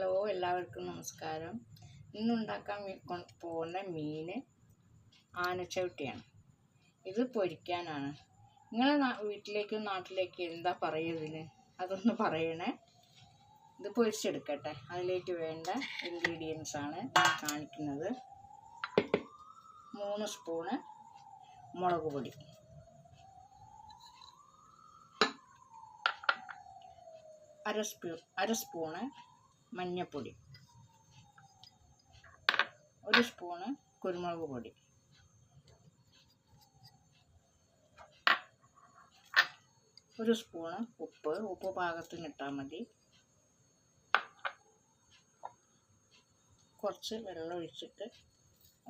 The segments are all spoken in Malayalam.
ഹലോ, എല്ലാവർക്കും നമസ്കാരം. ഇന്നുണ്ടാക്കാൻ പോകുന്ന മീൻ ആനച്ചവിട്ടിയാണ്. ഇത് പൊരിക്കാനാണ്. നിങ്ങളെ വീട്ടിലേക്കും നാട്ടിലേക്കും എന്താ പറയുന്നതിന് അതൊന്ന് പറയണേ. ഇത് പൊരിച്ചെടുക്കട്ടെ. അതിലേക്ക് വേണ്ട ഇൻഗ്രീഡിയൻസ് ആണ് കാണിക്കുന്നത്. 3 സ്പൂണ് മുളക് പൊടി, 1 സ്പൂണ് മഞ്ഞൾപ്പൊടി, 1 സ്പൂണ് കുരുമുളക് പൊടി, 1 സ്പൂണ് ഉപ്പ് പാകത്തിന് ഇട്ടാൽ മതി. കുറച്ച് വെള്ളം ഒഴിച്ചിട്ട്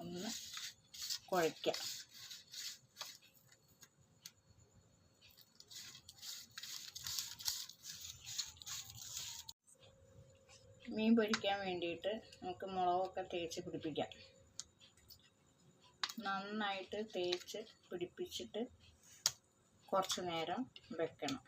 ഒന്ന് കുഴയ്ക്കാം. മീൻ പൊരിക്കാൻ വേണ്ടിയിട്ട് നമുക്ക് മുളകൊക്കെ തേച്ച് പിടിപ്പിക്കാം. നന്നായിട്ട് തേച്ച് പിടിപ്പിച്ചിട്ട് കുറച്ച് നേരം വെക്കണം.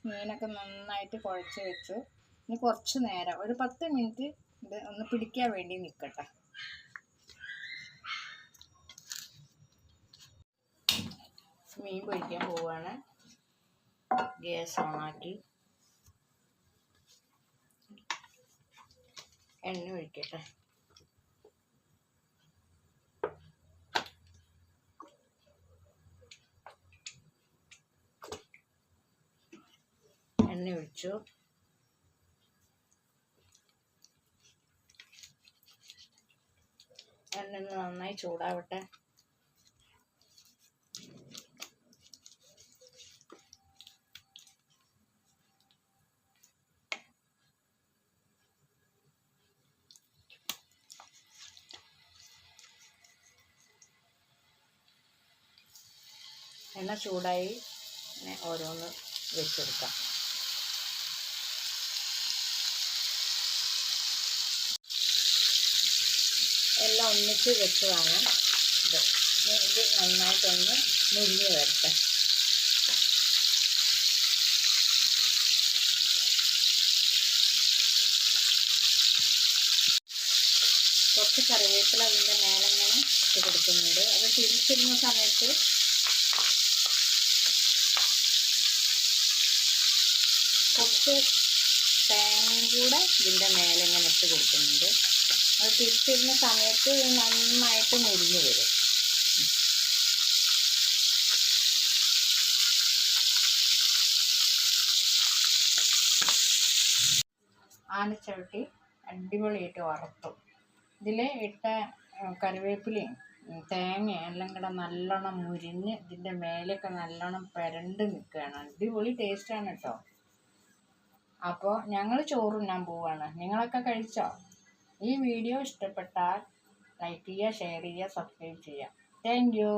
മീനൊക്കെ നന്നായിട്ട് കുഴച്ച് വെച്ച് ഇനി കുറച്ച് നേരം ഒരു 10 മിനിറ്റ് ഇത് ഒന്ന് പിടിക്കാൻ വേണ്ടി നിൽക്കട്ടെ. മീൻ പൊരിക്കാൻ പോവാണ്. ഗ്യാസ് ഓണാക്കി എണ്ണ ഒഴിക്കട്ടെ. എണ്ണ ഒഴിച്ചു. എണ്ണ നന്നായി ചൂടാവട്ടെ. എണ്ണ ചൂടായി ഓരോന്ന് വെച്ചെടുക്കാം. എല്ലാം ഒന്നിച്ച് വെച്ചതാണ്. ഇത് നന്നായിട്ടൊന്ന് മുരിഞ്ഞ് വരട്ടെ. കുറച്ച് കറിവേപ്പില അതിൻ്റെ മേലെങ്ങനെ ഇട്ട് കൊടുക്കുന്നുണ്ട്. അത് തിരിച്ചിരുന്ന സമയത്ത് കുറച്ച് തേങ്ങയും കൂടെ ഇതിൻ്റെ മേലെ ഇങ്ങനെ ഇട്ട് കൊടുക്കുന്നുണ്ട്. അത് തിരിച്ചിരുന്ന സമയത്ത് നന്നായിട്ട് മുരിഞ്ഞ് വരും. ആനച്ചവിട്ടി അടിപൊളിയായിട്ട് വറുത്തു. ഇതിൽ ഇട്ട കറിവേപ്പിലയും തേങ്ങയും എല്ലാം കൂടെ നല്ലോണം മുരിഞ്ഞ് ഇതിൻ്റെ മേലെയൊക്കെ നല്ലോണം പുരണ്ട് നിൽക്കുകയാണ്. അടിപൊളി ടേസ്റ്റാണ് കേട്ടോ. അപ്പോൾ ഞങ്ങൾ ചോറുണ്ണാൻ പോവുകയാണ്. നിങ്ങളൊക്കെ കഴിച്ചോ? ഈ വീഡിയോ ഇഷ്ടപ്പെട്ടാൽ ലൈക്ക് ചെയ്യുക, ഷെയർ ചെയ്യുക, സബ്സ്ക്രൈബ് ചെയ്യുക. Thank you.